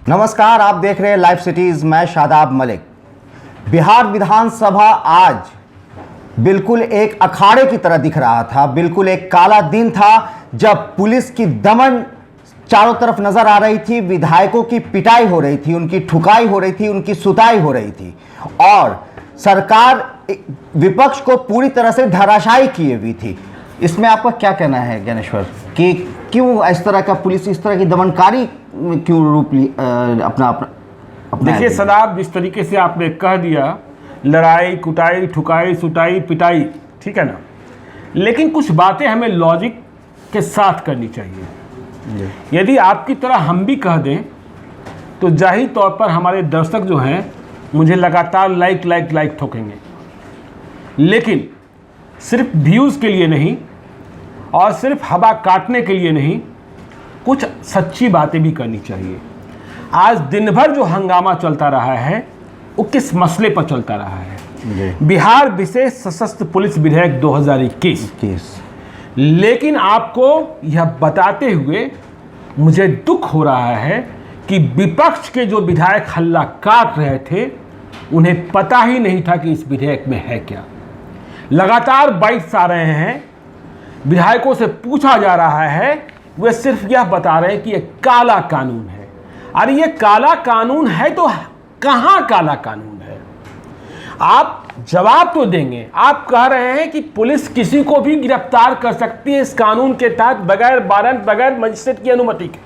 नमस्कार, आप देख रहे हैं लाइव सिटीज। मैं शादाब मलिक। बिहार विधानसभा आज बिल्कुल एक अखाड़े की तरह दिख रहा था। बिल्कुल एक काला दिन था जब पुलिस की दमन चारों तरफ नजर आ रही थी। विधायकों की पिटाई हो रही थी, उनकी ठुकाई हो रही थी, उनकी सुताई हो रही थी और सरकार विपक्ष को पूरी तरह से धराशायी किए हुई थी। इसमें आपका क्या कहना है ज्ञानेश्वर कि क्यों इस तरह का पुलिस इस तरह की दमनकारी क्यों रूप अपना देखिए सदाब, जिस तरीके से आपने कह दिया, लड़ाई कुटाई ठुकाई सुटाई पिटाई, ठीक है ना, लेकिन कुछ बातें हमें लॉजिक के साथ करनी चाहिए। यदि आपकी तरह हम भी कह दें तो जाहिर तौर पर हमारे दर्शक जो हैं मुझे लगातार लाइक ठोकेंगे, लेकिन सिर्फ व्यूज़ के लिए नहीं और सिर्फ हवा काटने के लिए नहीं, कुछ सच्ची बातें भी करनी चाहिए। आज दिन भर जो हंगामा चलता रहा है वो किस मसले पर चलता रहा है? बिहार विशेष सशस्त्र पुलिस विधेयक 2021। लेकिन आपको यह बताते हुए मुझे दुख हो रहा है कि विपक्ष के जो विधायक हल्ला काट रहे थे उन्हें पता ही नहीं था कि इस विधेयक में है क्या। लगातार बाइट्स आ रहे हैं, विधायकों से पूछा जा रहा है, वे सिर्फ यह बता रहे हैं कि यह काला कानून है। अरे ये काला कानून है तो कहां काला कानून है? आप जवाब तो देंगे। आप कह रहे हैं कि पुलिस किसी को भी गिरफ्तार कर सकती है इस कानून के तहत बगैर वारंट, बगैर मजिस्ट्रेट की अनुमति के।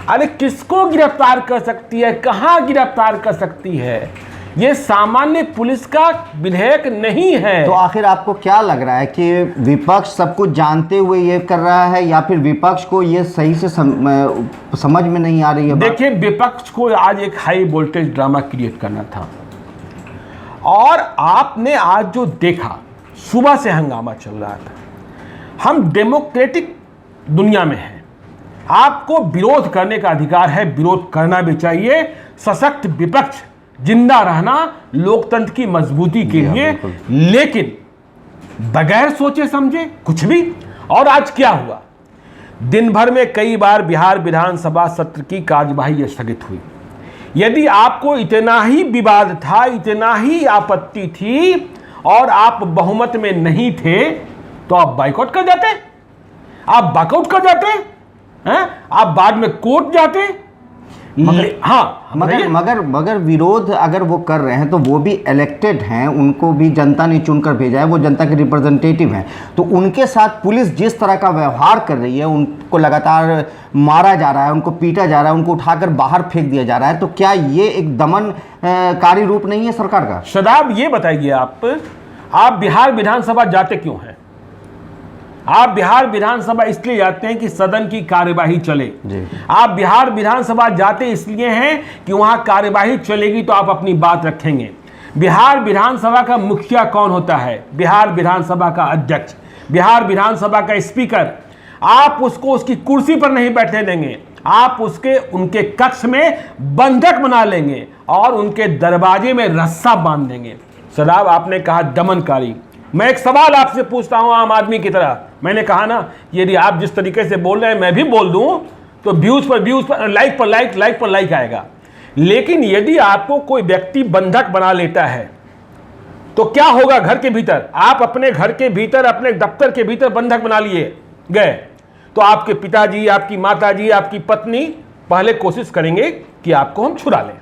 अरे किसको गिरफ्तार कर सकती है, कहां गिरफ्तार कर सकती है? ये सामान्य पुलिस का विधेयक नहीं है। तो आखिर आपको क्या लग रहा है कि विपक्ष सब कुछ जानते हुए ये कर रहा है या फिर विपक्ष को ये सही से समझ में नहीं आ रही है? देखिए, विपक्ष को आज एक हाई वोल्टेज ड्रामा क्रिएट करना था और आपने आज जो देखा, सुबह से हंगामा चल रहा था। हम डेमोक्रेटिक दुनिया में हैं, आपको विरोध करने का अधिकार है, विरोध करना भी चाहिए। सशक्त विपक्ष जिंदा रहना लोकतंत्र की मजबूती के लिए, लेकिन बगैर सोचे समझे कुछ भी। और आज क्या हुआ? दिन भर में कई बार बिहार विधानसभा सत्र की कार्यवाही स्थगित हुई। यदि आपको इतना ही विवाद था, इतना ही आपत्ति थी और आप बहुमत में नहीं थे तो आप बाइकआउट कर जाते, आप वॉकआउट कर जाते हैं, आप बाद में कोर्ट जाते। मगर विरोध अगर वो कर रहे हैं तो वो भी इलेक्टेड हैं, उनको भी जनता ने चुनकर भेजा है, वो जनता के रिप्रेजेंटेटिव हैं। तो उनके साथ पुलिस जिस तरह का व्यवहार कर रही है, उनको लगातार मारा जा रहा है, उनको पीटा जा रहा है, उनको उठाकर बाहर फेंक दिया जा रहा है, तो क्या ये एक दमनकारी रूप नहीं है सरकार का? शदाब, ये बताइए, आप बिहार विधानसभा जाते क्यों हैं? आप बिहार विधानसभा इसलिए जाते हैं कि सदन की कार्यवाही चले। आप बिहार विधानसभा जाते इसलिए हैं कि वहां कार्यवाही चलेगी तो आप अपनी बात रखेंगे। बिहार विधानसभा का मुखिया कौन होता है? बिहार विधानसभा का अध्यक्ष, बिहार विधानसभा का स्पीकर। आप उसको उसकी कुर्सी पर नहीं बैठने देंगे, आप उनके कक्ष में बंधक बना लेंगे और उनके दरवाजे में रस्सा बांध देंगे। सदाब, आपने कहा दमनकारी। मैं एक सवाल आपसे पूछता हूं आम आदमी की तरह। मैंने कहा ना, यदि आप जिस तरीके से बोल रहे हैं मैं भी बोल दूं तो व्यूज पर लाइक पर लाइक आएगा। लेकिन यदि आपको कोई व्यक्ति बंधक बना लेता है तो क्या होगा? घर के भीतर, आप अपने घर के भीतर, अपने दफ्तर के भीतर बंधक बना लिए गए तो आपके पिताजी, आपकी माताजी, आपकी पत्नी पहले कोशिश करेंगे कि आपको हम छुड़ा लें,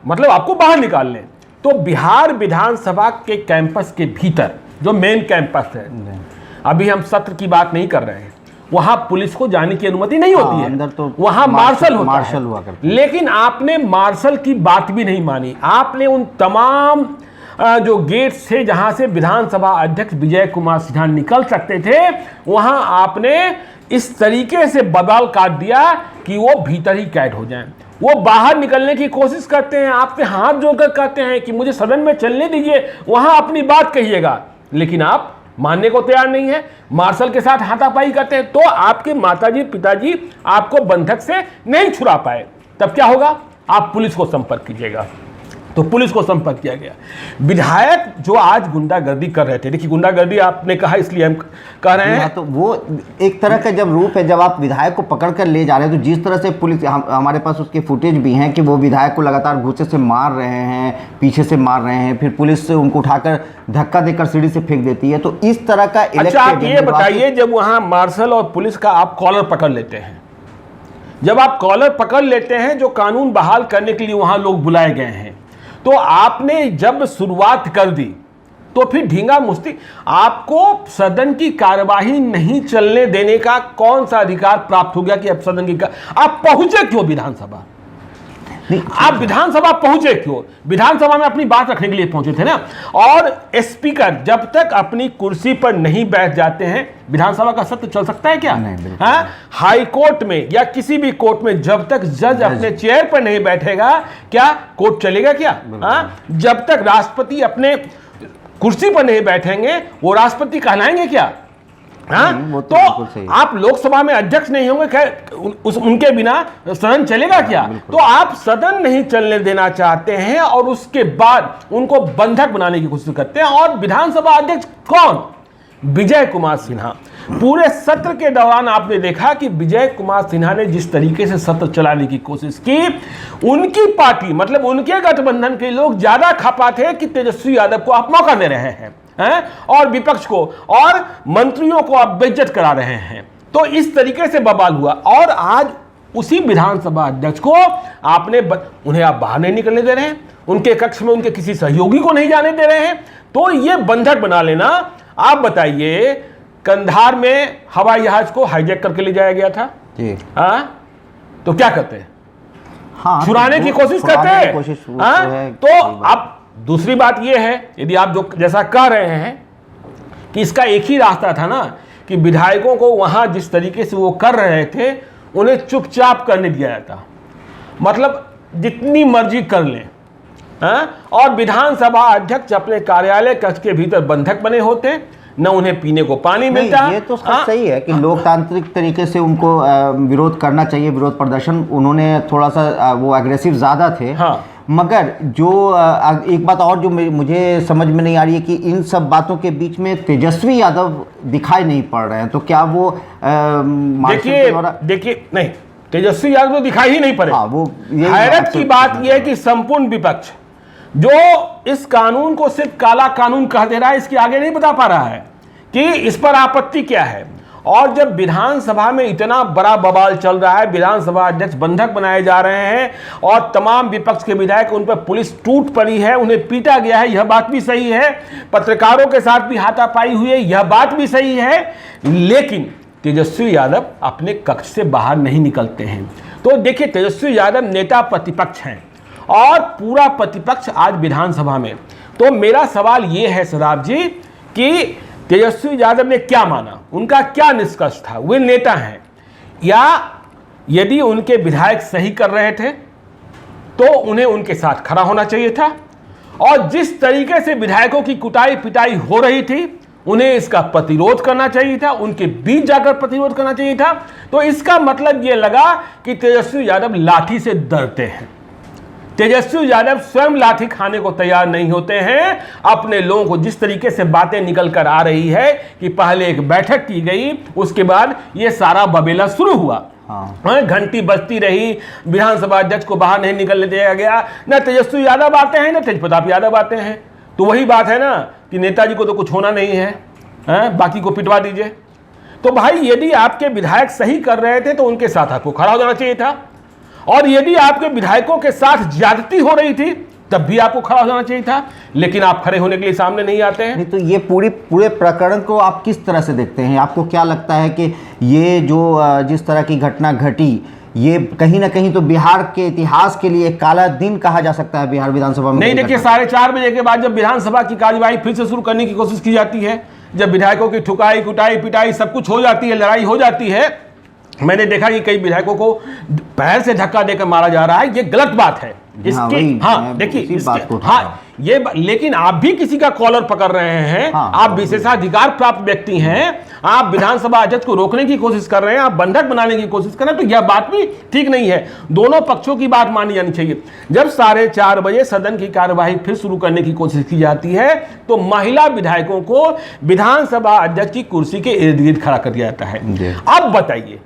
मतलब आपको बाहर निकाल लें। तो बिहार विधानसभा के कैंपस के भीतर जो मेन कैंपस है, अभी हम सत्र की बात नहीं कर रहे हैं, वहां पुलिस को जाने की अनुमति नहीं होती है, अंदर तो वहां मार्शल हुआ करता है। लेकिन आपने मार्शल की बात भी नहीं मानी। आपने उन तमाम जो गेट्स थे जहां से विधानसभा अध्यक्ष विजय कुमार सिन्हा निकल सकते थे, वहां आपने इस तरीके से बवाल काट दिया कि वो भीतर ही कैद हो जाएं। वो बाहर निकलने की कोशिश करते हैं, आपसे हाथ जोड़कर कहते हैं कि मुझे सदन में चलने दीजिए, वहां अपनी बात कहिएगा, लेकिन आप मानने को तैयार नहीं है, मार्शल के साथ हाथापाई करते हैं। तो आपके माताजी पिताजी आपको बंधक से नहीं छुड़ा पाए, तब क्या होगा? आप पुलिस को संपर्क कीजिएगा। तो पुलिस को संपर्क किया गया। विधायक जो आज गुंडागर्दी कर रहे थे, देखिए गुंडागर्दी आपने कहा इसलिए हम कह रहे हैं, तो वो एक तरह का जब रूप है, जब आप विधायक को पकड़ कर ले जा रहे हैं तो जिस तरह से पुलिस, हमारे पास उसके फुटेज भी हैं कि वो विधायक को लगातार घूंसे से मार रहे हैं, पीछे से मार रहे हैं, फिर पुलिस से उनको उठाकर धक्का देकर सीढ़ी से फेंक देती है। तो इस तरह का अच्छा आप ये बताइए, जब वहां मार्शल और पुलिस का आप कॉलर पकड़ लेते हैं, जब आप कॉलर पकड़ लेते हैं जो कानून बहाल करने के लिए वहां लोग बुलाए गए हैं, तो आपने जब शुरुआत कर दी तो फिर ढींगा मुश्ती, आपको सदन की कार्यवाही नहीं चलने देने का कौन सा अधिकार प्राप्त हो गया कि अब सदन की आप पहुंचे क्यों विधानसभा? आप विधानसभा पहुंचे क्यों? विधानसभा में अपनी बात रखने के लिए पहुंचे थे ना। और स्पीकर जब तक अपनी कुर्सी पर नहीं बैठ जाते हैं, विधानसभा का सत्र चल सकता है क्या? हाँ, हाई कोर्ट में या किसी भी कोर्ट में जब तक जज अपने चेयर पर नहीं बैठेगा, क्या कोर्ट चलेगा क्या? हाँ, जब तक राष्ट्रपति अपने कुर्सी पर नहीं बैठेंगे, वो राष्ट्रपति कहलाएंगे क्या? हाँ, तो आप लोकसभा में अध्यक्ष नहीं होंगे, खैर उनके बिना सदन चलेगा क्या? तो आप सदन नहीं चलने देना चाहते हैं और उसके बाद उनको बंधक बनाने की कोशिश करते हैं। और विधानसभा अध्यक्ष कौन? विजय कुमार सिन्हा। पूरे सत्र के दौरान आपने देखा कि विजय कुमार सिन्हा ने जिस तरीके से सत्र चलाने की कोशिश की, उनकी पार्टी मतलब उनके गठबंधन के लोग ज्यादा खपा थे कि तेजस्वी यादव को आप मौका दे रहे हैं और विपक्ष को और मंत्रियों को आप बेइज्जत करा रहे हैं। तो इस तरीके से बवाल हुआ और आज उसी विधानसभा अध्यक्ष को आपने उन्हें आप बाहर नहीं निकलने दे रहे हैं, उनके कक्ष में उनके किसी सहयोगी को नहीं जाने दे रहे हैं। तो ये बंधक बना लेना। आप बताइए, कंधार में हवाई जहाज को हाईजैक करके ले जाया गया था जी, तो क्या करते हैं? हाँ, छुड़ाने की कोशिश करते हैं। तो अब दूसरी बात यह है, यदि आप जो जैसा कह रहे हैं कि इसका एक ही रास्ता था ना कि विधायकों को वहां जिस तरीके से वो कर रहे थे उन्हें चुपचाप करने दिया जाता, मतलब जितनी मर्जी कर लें। और विधानसभा अध्यक्ष अपने कार्यालय कक्ष के भीतर बंधक बने होते, न उन्हें पीने को पानी मिलता। ये तो सही है कि लोकतांत्रिक तरीके से उनको विरोध करना चाहिए, विरोध प्रदर्शन। उन्होंने थोड़ा सा वो एग्रेसिव ज़्यादा थे। हाँ। मगर जो एक बात और जो मुझे समझ में नहीं आ रही है कि इन सब बातों के बीच में तेजस्वी यादव दिखाई नहीं पड़ रहे हैं, तो क्या वो देखिए नहीं, तेजस्वी यादव तो दिखाई ही नहीं पड़े। वो हैरत की बात यह है कि संपूर्ण विपक्ष जो इस कानून को सिर्फ काला कानून कह दे रहा है, इसके आगे नहीं बता पा रहा है कि इस पर आपत्ति क्या है। और जब विधानसभा में इतना बड़ा बवाल चल रहा है, विधानसभा अध्यक्ष बंधक बनाए जा रहे हैं और तमाम विपक्ष के विधायक, उन पर पुलिस टूट पड़ी है, उन्हें पीटा गया है, यह बात भी सही है, पत्रकारों के साथ भी हाथापाई हुई है, यह बात भी सही है, लेकिन तेजस्वी यादव अपने कक्ष से बाहर नहीं निकलते हैं। तो देखिए, तेजस्वी यादव नेता प्रतिपक्ष हैं और पूरा प्रतिपक्ष आज विधानसभा में। तो मेरा सवाल यह है सदाब जी कि तेजस्वी यादव ने क्या माना, उनका क्या निष्कर्ष था? वे नेता हैं, या यदि उनके विधायक सही कर रहे थे तो उन्हें उनके साथ खड़ा होना चाहिए था, और जिस तरीके से विधायकों की कुटाई पिटाई हो रही थी उन्हें इसका प्रतिरोध करना चाहिए था, उनके बीच जाकर प्रतिरोध करना चाहिए था। तो इसका मतलब यह लगा कि तेजस्वी यादव लाठी से डरते हैं, तेजस्वी यादव स्वयं लाठी खाने को तैयार नहीं होते हैं। अपने लोगों को जिस तरीके से बातें निकल कर आ रही है कि पहले एक बैठक की गई, उसके बाद ये सारा बबेला शुरू हुआ। हाँ। घंटी बजती रही, विधानसभा अध्यक्ष को बाहर नहीं निकलने दिया गया, न तेजस्वी यादव आते हैं न तेज प्रताप यादव आते हैं। तो वही बात है ना कि नेताजी को तो कुछ होना नहीं है, बाकी को पिटवा दीजिए। तो भाई, यदि आपके विधायक सही कर रहे थे तो उनके साथ आपको खड़ा हो जाना चाहिए था, और यदि आपके विधायकों के साथ ज्यादती हो रही थी तब भी आपको खड़ा हो जाना चाहिए था, लेकिन आप खड़े होने के लिए सामने नहीं आते हैं। नहीं, तो ये पूरे प्रकरण को आप किस तरह से देखते हैं? आपको क्या लगता है कि ये जो जिस तरह की घटना घटी, ये कहीं ना कहीं तो बिहार के इतिहास के लिए काला दिन कहा जा सकता है बिहार विधानसभा में? नहीं, देखिए, 4:30 बजे के बाद जब विधानसभा की कार्यवाही फिर से शुरू करने की कोशिश की जाती है, जब विधायकों की ठुकाई कुटाई पिटाई सब कुछ हो जाती है, लड़ाई हो जाती है, मैंने देखा कि कई विधायकों को पैर से धक्का देकर मारा जा रहा है। ये गलत बात है। इसके हाँ, देखिए, हाँ, लेकिन आप भी किसी का कॉलर पकड़ रहे हैं। हाँ, आप विशेषाधिकार प्राप्त व्यक्ति हैं, आप विधानसभा अध्यक्ष को रोकने की कोशिश कर रहे हैं, आप बंधक बनाने की कोशिश कर रहे हैं, तो यह बात भी ठीक नहीं है। दोनों पक्षों की बात मानी जानी चाहिए। जब 4:30 बजे सदन की कार्यवाही फिर शुरू करने की कोशिश की जाती है तो महिला विधायकों को विधानसभा अध्यक्ष की कुर्सी के इर्द गिर्द खड़ा कर दिया जाता है। अब बताइए,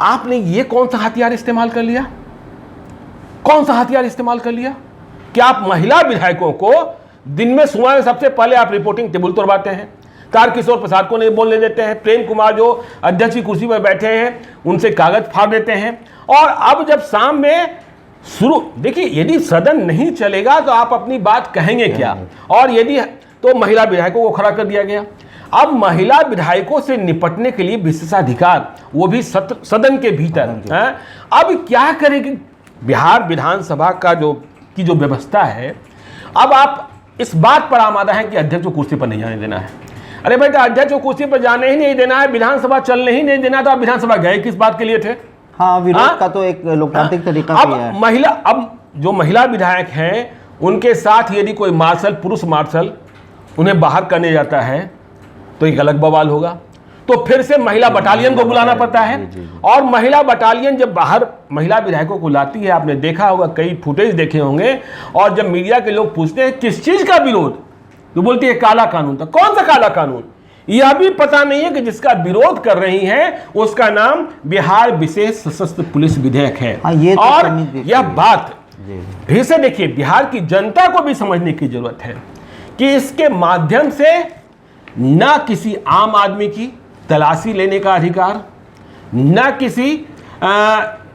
आपने ये कौन सा हथियार इस्तेमाल कर लिया? कौन सा हथियार इस्तेमाल कर लिया कि आप महिला विधायकों को दिन में सुबह में सबसे पहले आप रिपोर्टिंग टेबल तोड़वाते हैं, तारकिशोर प्रसाद को नहीं बोलने देते हैं, प्रेम कुमार जो अध्यक्ष की कुर्सी पर बैठे हैं उनसे कागज फाड़ देते हैं, और अब जब शाम में शुरू, देखिए यदि सदन नहीं चलेगा तो आप अपनी बात कहेंगे क्या, और यदि तो महिला विधायकों को खड़ा कर दिया गया। अब महिला विधायकों से निपटने के लिए विशेषाधिकार, वो भी सदन के भीतर है। अब क्या करेगी बिहार विधानसभा का जो व्यवस्था है? अब आप इस बात पर आमादा है कि अध्यक्ष को कुर्सी पर नहीं जाने देना है। अरे भाई, तो अध्यक्ष को कुर्सी पर जाने ही नहीं देना है, विधानसभा चलने ही नहीं देना, तो आप विधानसभा गए किस बात के लिए थे? हाँ, विरोध का तो एक लोकतांत्रिक तरीका अब है। अब जो महिला विधायक हैं उनके साथ यदि कोई मार्शल, पुरुष मार्शल उन्हें बाहर करने जाता है तो एक अलग बवाल होगा। तो फिर से महिला बटालियन को बुलाना पड़ता है, और महिला बटालियन जब बाहर महिला विधायकों को लाती है, आपने देखा होगा, कई फुटेज देखे होंगे, और जब मीडिया के लोग पूछते हैं किस चीज का विरोध, तो बोलती है काला कानून। तो कौन सा काला कानून? यह भी पता नहीं है कि जिसका विरोध कर रही है उसका नाम बिहार विशेष सशस्त्र पुलिस विधेयक है। ये तो और यह बात फिर से देखिए, बिहार की जनता को भी समझने की जरूरत है कि इसके माध्यम से न किसी आम आदमी की तलाशी लेने का अधिकार, न किसी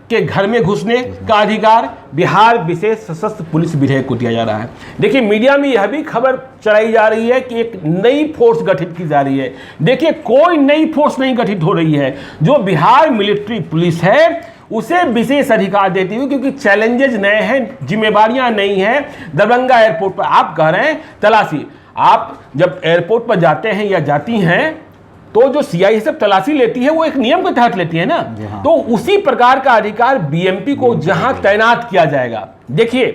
के घर में घुसने का अधिकार बिहार विशेष सशस्त्र पुलिस विधेयक को दिया जा रहा है। देखिए, मीडिया में यह भी खबर चलाई जा रही है कि एक नई फोर्स गठित की जा रही है। देखिए, कोई नई फोर्स नहीं गठित हो रही है। जो बिहार मिलिट्री पुलिस है उसे विशेष अधिकार देती हुई, क्योंकि चैलेंजेस नए हैं, जिम्मेवारियां नई हैं। दरभंगा एयरपोर्ट पर आप कह रहे हैं तलाशी, आप जब एयरपोर्ट पर जाते हैं या जाती हैं तो जो सीआईएसएफ तलाशी लेती है वो एक नियम के तहत लेती है ना, तो उसी प्रकार का अधिकार बीएमपी को जहां तैनात किया जाएगा। देखिए,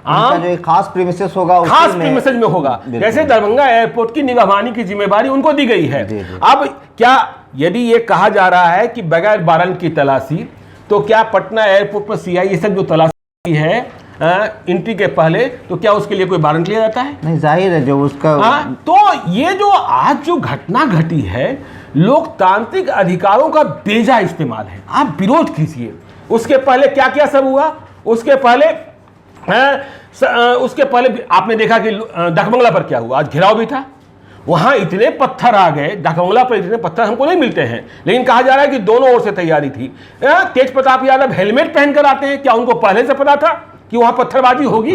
जो एक खास प्रीमिसेस होगा, खास प्रीमिसेस में होगा। जैसे दरभंगा एयरपोर्ट की निगरानी की जिम्मेवारी उनको दी गई है। अब क्या यदि ये कहा जा रहा है कि बगैर वारंट की तलाशी, तो क्या पटना एयरपोर्ट पर सीआईएसएफ जो तलाशी है एंट्री के पहले, तो क्या उसके लिए कोई वारंट लिया जाता है? नहीं, जाहिर है जो उसका तो ये जो आज जो घटना घटी है, लोकतांत्रिक अधिकारों का बेजा इस्तेमाल है। आप विरोध कीजिए। उसके पहले क्या क्या सब हुआ? उसके पहले आपने देखा कि डकबंगला पर क्या हुआ। आज घिराव भी था, वहां इतने पत्थर आ गए। डकबंगला पर इतने पत्थर हमको नहीं मिलते हैं, लेकिन कहा जा रहा है कि दोनों ओर से तैयारी थी। तेज प्रताप यादव हेलमेट पहनकर आते हैं, क्या उनको पहले से पता था कि वहां पत्थरबाजी होगी?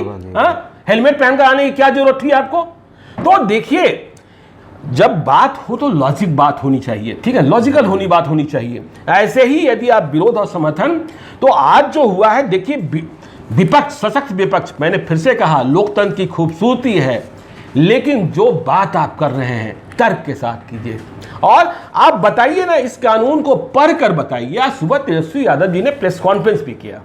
हेलमेट पहनकर आने की क्या जरूरत थी आपको? तो देखिए, जब बात हो तो लॉजिक बात होनी चाहिए, ठीक है, लॉजिकल बात होनी चाहिए। ऐसे ही यदि आप विरोध और समर्थन, तो आज जो हुआ है, देखिए विपक्ष, सशक्त विपक्ष, मैंने फिर से कहा लोकतंत्र की खूबसूरती है, लेकिन जो बात आप कर रहे हैं तर्क के साथ कीजिए। और आप बताइए ना, इस कानून को पढ़कर बताइए। आज सुबह तेजस्वी यादव जी ने प्रेस कॉन्फ्रेंस भी किया।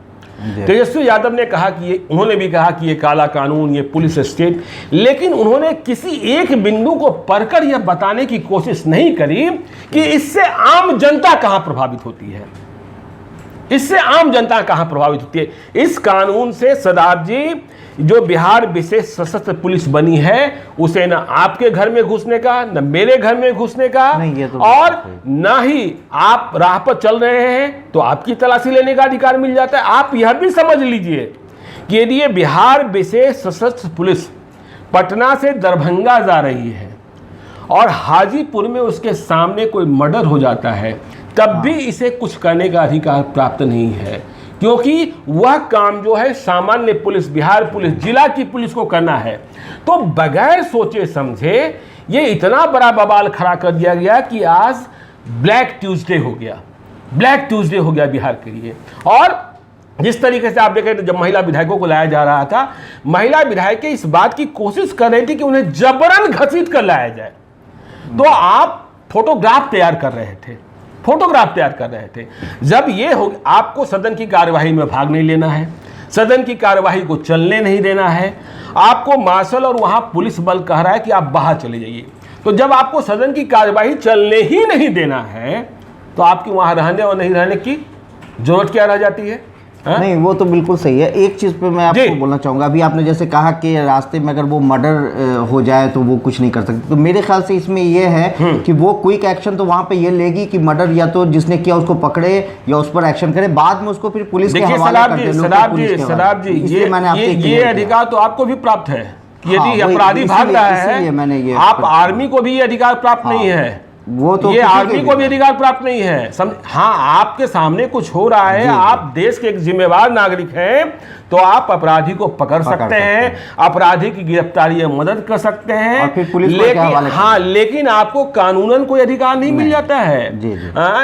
तेजस्वी यादव ने कहा कि उन्होंने भी कहा कि ये काला कानून, ये पुलिस स्टेट, लेकिन उन्होंने किसी एक बिंदु को पढ़कर यह बताने की कोशिश नहीं करी कि इससे आम जनता कहां प्रभावित होती है। इससे आम जनता कहां प्रभावित होती है? इस कानून से सदाब जी, जो बिहार विशेष सशस्त्र पुलिस बनी है, उसे न आपके घर में घुसने का, न मेरे घर में घुसने का, और न ही आप राह पर चल रहे हैं तो आपकी तलाशी लेने का अधिकार मिल जाता है। आप यह भी समझ लीजिए कि यदि ये बिहार विशेष सशस्त्र पुलिस पटना से दरभंगा जा रही है और हाजीपुर में उसके सामने कोई मर्डर हो जाता है, तब भी इसे कुछ करने का अधिकार प्राप्त नहीं है, क्योंकि वह काम जो है सामान्य पुलिस, बिहार पुलिस, जिला की पुलिस को करना है। तो बगैर सोचे समझे ये इतना बड़ा बवाल खड़ा कर दिया गया कि आज ब्लैक ट्यूसडे हो गया, ब्लैक ट्यूसडे हो गया बिहार के लिए। और जिस तरीके से आप देखें, जब महिला विधायकों को लाया जा रहा था, महिला विधायक इस बात की कोशिश कर रही थी कि उन्हें जबरन घसीट कर लाया जाए, तो आप फोटोग्राफ तैयार कर रहे थे, जब ये हो, आपको सदन की कार्यवाही में भाग नहीं लेना है, सदन की कार्यवाही को चलने नहीं देना है, आपको मार्शल और वहां पुलिस बल कह रहा है कि आप बाहर चले जाइए। तो जब आपको सदन की कार्यवाही चलने ही नहीं देना है तो आपकी वहां रहने और नहीं रहने की जरूरत क्या रह जाती है? नहीं, वो तो बिल्कुल सही है। एक चीज़ पे मैं आपको बोलना चाहूँगा, अभी आपने जैसे कहा कि रास्ते में अगर वो मर्डर हो जाए तो वो कुछ नहीं कर सकते, तो मेरे ख्याल से इसमें ये है कि वो क्विक एक्शन तो वहाँ पे ये लेगी कि मर्डर या तो जिसने किया उसको पकड़े या उस पर एक्शन करे, बाद में उसको फिर पुलिस के हवाले कर दे। सदाब जी, ये अधिकार तो आपको भी प्राप्त है। यदि अपराधी भाग रहा है, आप आर्मी को भी ये अधिकार प्राप्त नहीं है, वो तो ये आर्मी को भी अधिकार प्राप्त नहीं है। हाँ, आपके सामने कुछ हो रहा है, आप देश के एक जिम्मेवार नागरिक हैं, तो आप अपराधी को पकड़ सकते हैं, अपराधी की गिरफ्तारी में मदद कर सकते हैं, और फिर पुलिस लेकिन आपको कानूनन कोई अधिकार नहीं मिल जाता है।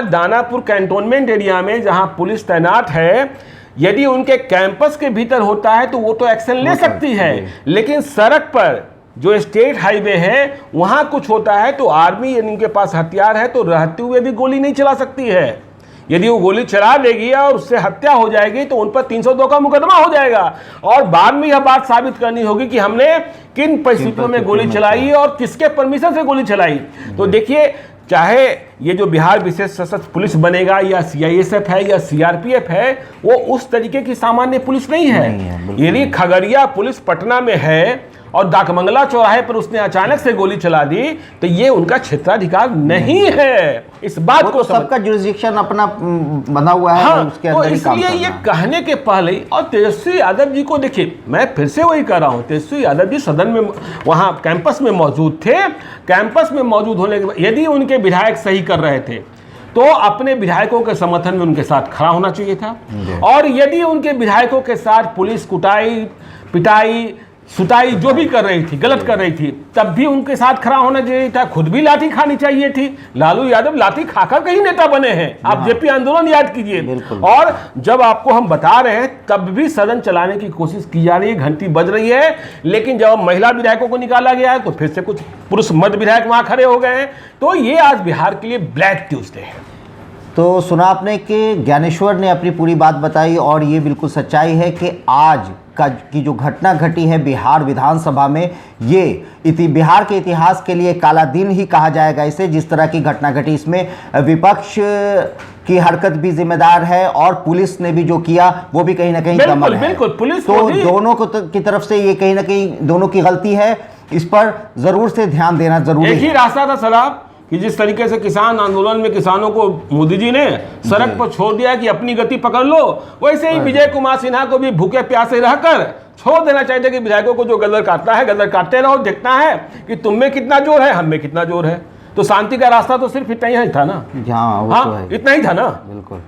दानापुर कैंटोनमेंट एरिया में जहां पुलिस तैनात है, यदि उनके कैंपस के भीतर होता है तो वो तो एक्शन ले सकती है, लेकिन सड़क पर जो स्टेट हाईवे है वहां कुछ होता है तो आर्मी इनके पास हथियार है तो रहते हुए भी गोली नहीं चला सकती है। यदि वो गोली चला देगी और उससे हत्या हो जाएगी तो उन पर 302 का मुकदमा हो जाएगा, और बाद में यह बात साबित करनी होगी कि हमने किन परिस्थितियों में गोली चलाई और किसके परमिशन से गोली चलाई। तो देखिए, चाहे ये जो बिहार विशेष सशस्त्र पुलिस बनेगा या CISF है या CRPF है, वो उस तरीके की सामान्य पुलिस नहीं है। यदि खगड़िया पुलिस पटना में है और डाकमंगला चौराहे पर उसने अचानक से गोली चला दी तो ये उनका क्षेत्राधिकार नहीं है। इस बात को सबका जुरिस्डिक्शन अपना बना हुआ है। हाँ, उसके तो इसलिए ये कहने के पहले, और तेजस्वी यादव जी को देखिए, मैं फिर से वही कह रहा हूँ, तेजस्वी यादव जी सदन में वहाँ कैंपस में मौजूद थे। कैंपस में मौजूद होने के बाद यदि उनके विधायक सही कर रहे थे तो अपने विधायकों के समर्थन में उनके साथ खड़ा होना चाहिए था, और यदि उनके विधायकों के साथ पुलिस कुटाई, पिटाई, सुताई जो भी कर रही थी, गलत कर रही थी, तब भी उनके साथ खड़ा होना चाहिए था। खुद भी लाठी खानी चाहिए थी। लालू यादव लाठी खाकर कहीं नेता बने हैं। आप जेपी आंदोलन याद कीजिए, और जब आपको हम बता रहे हैं तब भी सदन चलाने की कोशिश की जा रही है, घंटी बज रही है, लेकिन जब महिला विधायकों को निकाला गया है तो फिर से कुछ पुरुष मर्द विधायक वहां खड़े हो गए हैं। तो ये आज बिहार के लिए ब्लैक ट्यूजडे है। तो सुना आपने कि ज्ञानेश्वर ने अपनी पूरी बात बताई, और ये बिल्कुल सच्चाई है कि आज की जो घटना घटी है बिहार विधानसभा में, ये बिहार के इतिहास के लिए काला दिन ही कहा जाएगा इसे। जिस तरह की घटना घटी, इसमें विपक्ष की हरकत भी जिम्मेदार है और पुलिस ने भी जो किया वो भी कहीं ना कहीं कमल है। बिल्कुल, पुलिस तो दोनों की तरफ से ये कहीं ना कहीं दोनों की गलती है। इस पर जरूर से ध्यान देना जरूरी है। एक ही रास्ता था सलाब कि जिस तरीके से किसान आंदोलन में किसानों को मोदी जी ने सड़क पर छोड़ दिया कि अपनी गति पकड़ लो, वैसे ही विजय कुमार सिन्हा को भी भूखे प्यासे रहकर छोड़ देना चाहिए कि विधायकों को जो गदर काटना है गदर काटते रहो, देखना है कि तुम में कितना जोर है, हम में कितना जोर है। तो शांति का रास्ता तो सिर्फ इतना ही था ना। हाँ, इतना ही था ना। बिल्कुल।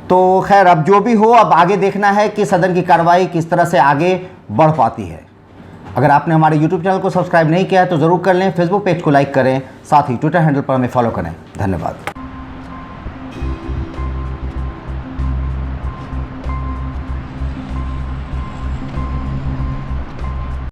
तो खैर, अब जो भी हो, अब आगे देखना है कि सदन की कार्रवाई किस तरह से आगे बढ़ पाती है। अगर आपने हमारे YouTube चैनल को सब्सक्राइब नहीं किया है तो ज़रूर कर लें, फेसबुक पेज को लाइक करें, साथ ही ट्विटर हैंडल पर हमें फॉलो करें। धन्यवाद।